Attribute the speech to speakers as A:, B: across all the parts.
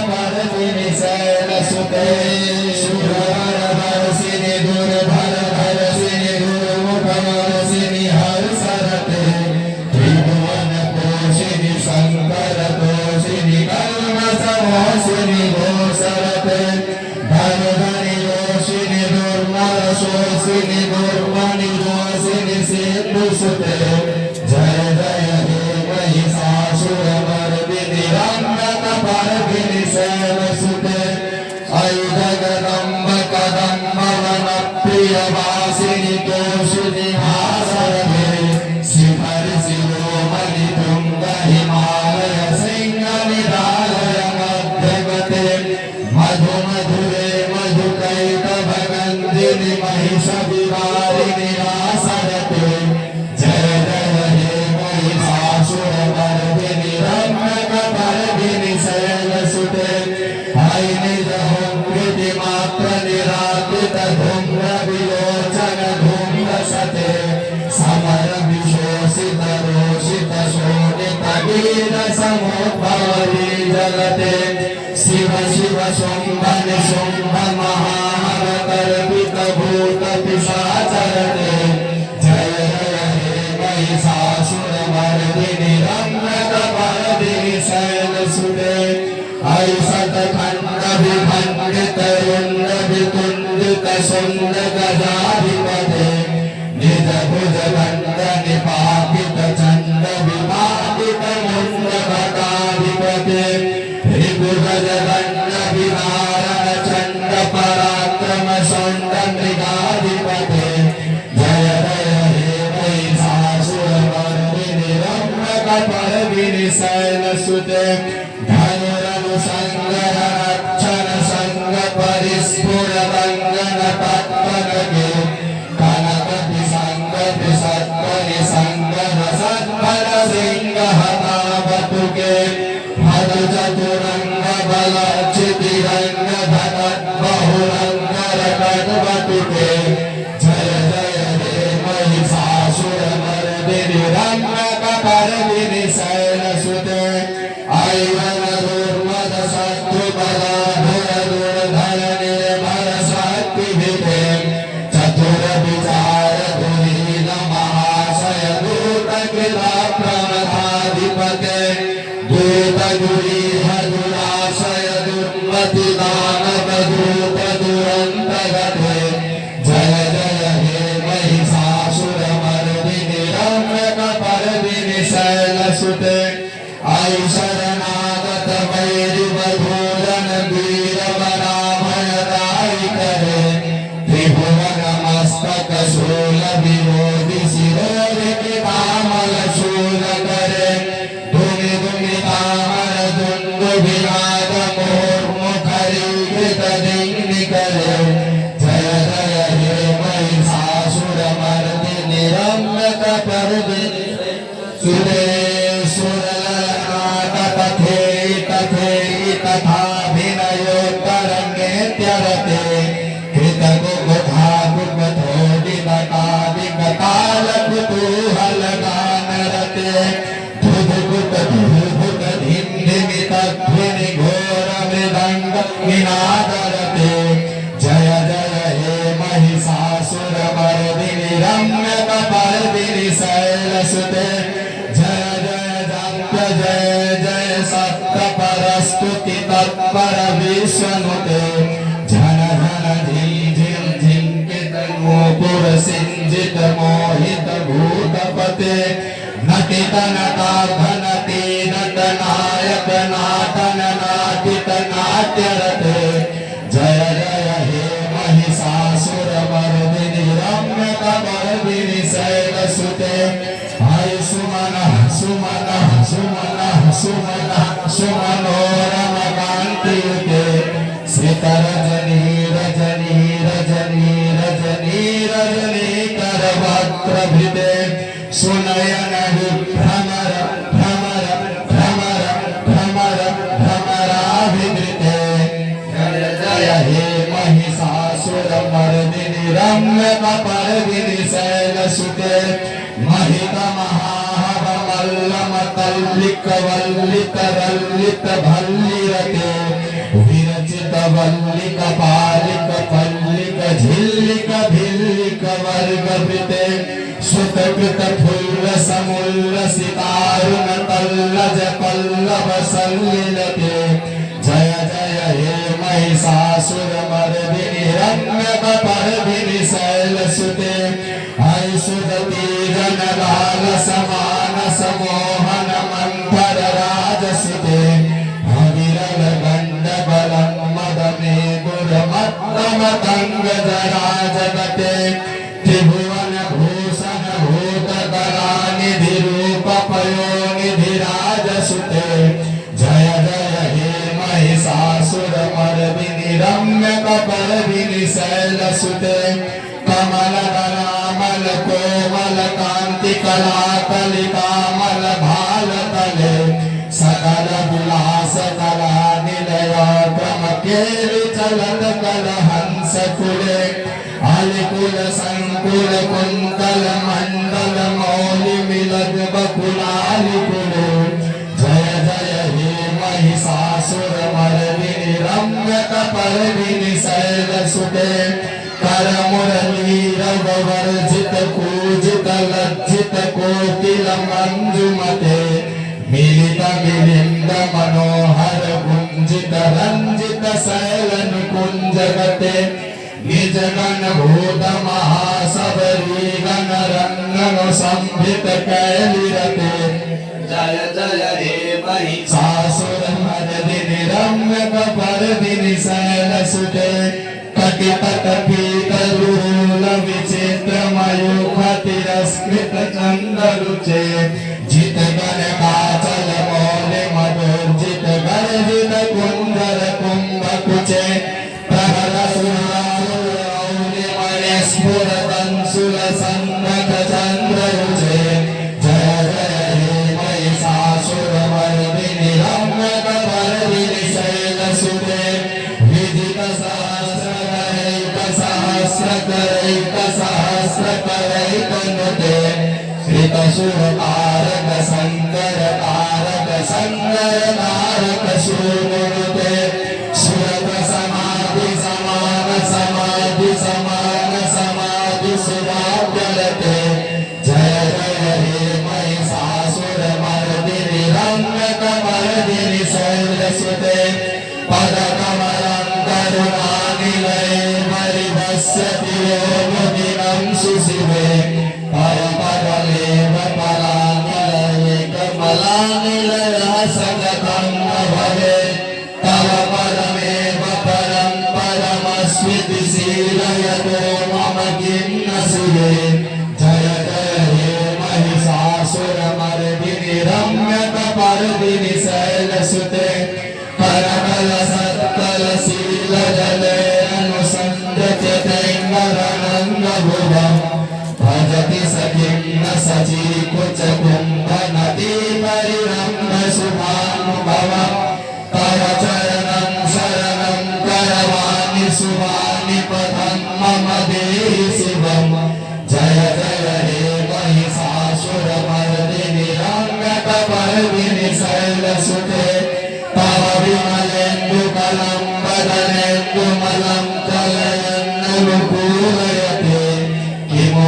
A: पर्दिनि शैलसुते शुभवरवर्षिणि दुर्भरधर्षिणि गुरुमुखवर्षिणि हर्षरते त्रिभुवनपोषिणि शङ्करतोषिणि कल्मषमोषिणि घोषरते धनुधनि योषिणि दुर्मलशोषिणि दुर्मणि जोषिणि सिन्धुसुते जय जय हे महिषासुरमर्दिनि रम्यकपर्दिनि शैलसुते अयि जगदम्ब कदम्ब वनप्रियवासिनि तोषिणि हासरते शिखर शिरोमणि तुङ्ग हिमालय सिंहनिरालय मध्यगते मधु मधुरे मधुकैटभगन्धिनि महिषविहारिणि आसरते जय जय हे महिषासुरमर्दिनि रम्यकपर्दिनि शैलसुते अयि निजहुङ्कृति मात्र निराकृत धूम्रविलोचन धूम्रसते समर विशोषित रोषित शोणित वीर समुद्भवति जगते शिव शिव शुम्भ निशुम्भ महामकर्पित भूत पिशाचरते जय जय हे महिषासुरमर्दिनि रम्यकपर्दिनि शैलसुते अयि शतखण्ड विभङ्गित रुण्ड वितुण्डित शुण्ड गजाधिपते निज भुज दण्ड निपातित चण्ड विपातित मुण्ड भटाधिपते ऋगुगज दण्ड विदारण चण्ड पराक्रम शुण्ड मृगाधिपते जय जय हे महिषासुरमर्दिनि रम्यकपर्दिनि शैलसुते धनुरनुसंगर रक्षण संग परिस्फुर रंगन तत्परगे कनपति संगति सत्परि संगर सत्पर सिंह हतावतुके हत चतुरंग बल चितिरंग धनत बहुरंग रटवतुके जय जय हे महिषासुरमर्दिनि रम्यकपर्दिनि शैलसुते अयि वनदुर्मद शत्रुबलाधुर दुर्धर निर्भर शक्तिभिते चतुर विचार धुरीन महाशय दूत कृता प्रमथाधिपते दूत दुरीह दुराशय दुर्मति दानव दूत दुरन्त गते जय जय हे महिषासुरमर्दिनि रम्यकपर्दिनि शैलसुते अयि शरणागत वैरिवधूलन वीर वराभयदायि करे त्रिभुवन मस्तक शूल विरोधि शिरोधि कामल शूल करे धुनि धुनि कामर दुन्दु विनाद मुर्मुखरीकृत दिङ्नि करे जय जय हे महिषासुरमर्दिनि रम्यकपर्दिनि सुरे तथे तथे तथाभिनयोत्तरङ्गेत्यरते कृतकुकुधाकुकथोदिनकादिकतालकुतूहलगानरते धुधुकुतधुधुकधिन्धिमितध्वनि घोरमृदङ्गनिनादरते जय जय हे महिषासुरमर्दिनि रम्यकपर्दिनि शैलसुते जय जय जय सत्तपरस्तुति तत्पर विश्वनुते झन झन झिं झिं झिंकित नूपुर सिंजित मोहित भूतपते नटित नटाघनति नट नायक नाटन नाटित नाट्यरते जय जय हे महिषासुरमर्दिनि रम्यकपर्दिनि शैलसुते अयि सुमनः सुमनः सुमनः सुमनः सुमनोरम कान्तियुते श्रितरजनी रजनी रजनी रजनी रजनीकर वक्त्रभिते सुनयन विभ्रमर भ्रमर भ्रमर भ्रमर भ्रमराभिधृते जय जय हे महिषासुरमर्दिनि रम्यकपर्दिनि शैलसुते महित महाहव मल्लम तल्लिक वल्लित रल्लित भल्लिरते वल्लिक पालिक पल्लिक झिल्लिक भिल्लिक वर्ग वृते सुतकृत फुल्ल समुल्ल सितारुण तल्लज पल्लव सल्लिलते जय जय हे महिषासुरमर्दिनि रम्यकपर्दिनि शैलसुते ऐसुदती जनगाल समान समोहन मंथर राजसुते अविरल गंड बलं मदमे गुरमत्तमतंग जरा जगते त्रिभुवन भूषण भूतकला निधि रूप पयोनिधि राजसुते जय जय हे महिषासुरमर्दिनि रम्यकपर्दिनि शैलसुते कमल दलामल कोमल कांति कला कलिकामल भाल तले सकल विलास कला निलय क्रम केलि चलन कल हंस कुले अलिकुल संकुल कुंतल मंडल मौलि मिलद बकुलालि कुले जय जय हे महिषासुरमर्दिनि रम्यकपर्दिनि शैलसुते कर मुरली रवर्जित कूजित लज्जित कोकिल मंजुमते मिलित मिलिंद मनोहर कुंजित रंजित शैलन कुंजगते निज गण भूत महासबरी गण रंगन संभित कैलिरते जय जय हे महिषासुरमर्दिनि रम्यकपर्दिनि शैलसुते कटितट पीतलूल विचित्र मयूख तिरस्कृत चंद्रुचे जित गण काचल मौलि मधुर्जित गर्जित कुंजर कुंभ कुचे प्रहर सुरासुरौलि मणि स्फुरदंसुल संरथ चंद्रुचे जय जय हे महिषासुरमर्दिनि रम्यकपर्दिनि शैलसुते विदित सहस्रकरैक सहस्रकरैक नुते कृत सुरकारक संकर कारक संगर कारक सुरनुते सुरत समाधि समान समाधि समान समाधि सुराव्यलते जय जय हे महिषासुरमर्दिनि रम्यकपर्दिनि शैलसुते पदकमलं करुणानिलये परिभस्यति योगदिनं सुशिवे परपदमेव पलानिलये कमलानिलयः सततं न भवेत् तव परमेव परं परमस्विति शीलयतो मम किं न सुवेत् जय जय हे महिषासुरमर्दिनि रम्यकपर्दिनि शैलसुते करकल सत्कल शील जले अनुसंजत्यतेङ्गरनंग भुवम् भजति सखिं न सची कुच कुंभ नदी परिरम्भ शुभानुभवम् तव चरणं शरणं करवाणि शुभानि पथं मम देहि शिवम् जय जय हे महिषासुरमर्दिनि रम्यकपर्दिनि शैलसुते तव विमलेन्दुकलं वदनेन्दुमलं चलयन्ननुकूलयते किमु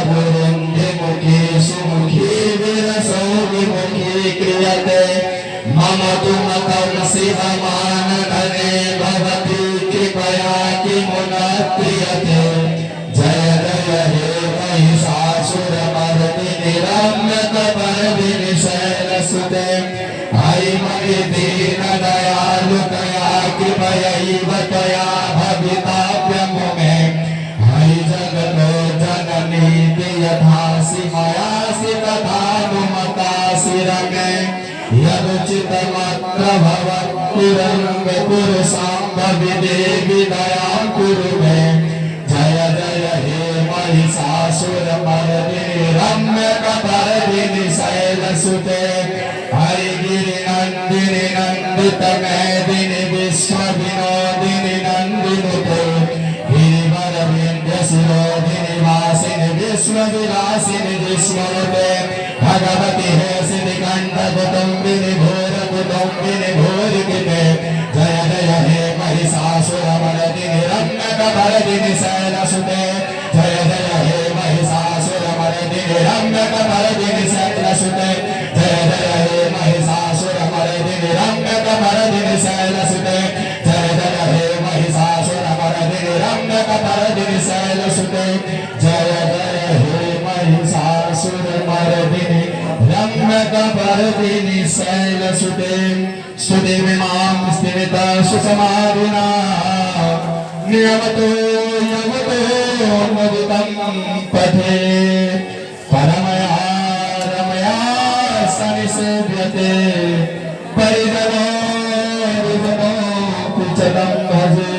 A: पुरुहूतपुरुन्धिमुखी सुमुखी विरसो विमुखी क्रियते मम तु मतं शिवमानधने भवति कृपया किमु न क्रियते जय जय हे महिषासुरमर्दिनि रम्यकपर्दिनि शैलसुते हरि महि दीन दयालु तया कृपयैव त्वया भवितव्यं मे हरि जगतो जननीति यथासि मयासि तथानुमतासि रमे यदुचितमत्र भवत्पुरं कुरु साम्भवि देवि दयां कुरु मे जय जय हे महिषासुरमर्दिनि रम्यकपर्दिनि शैलसुते हरिगिरि नंदिनि नंदित मेदिनि विश्व विनोदिनि नंदिनुते गिरिवर विंध्य शिरोधिनि वासिनि विश्व विलासिनि विस्मरुते भगवति हे सिद्धिकंठ कुटुंबिनि घोर कुटुंबिनि घोर कृते जय जय हे रम्यकमरदिनि शैलसुते जय जय हे महिषासुरमर्दिनि रम्यकमरदिनि शैलसुते जय जय हे महिषासुरमर्दिनि रम्यकमरदिनि शैलसुते जय जय हे महिषासुरमर्दिनि रम्यकमरदिनि शैलसुते जय जय हे महिषासुरमर्दिनि रम्यकमरदिनि शैलसुते स्तुतिमिमां स्थिमिता सुसमाधिना नियमतो यमतो मुदितं पथे परमया रमया सनिसेव्यते परिजनो विजनो कुचलं भजे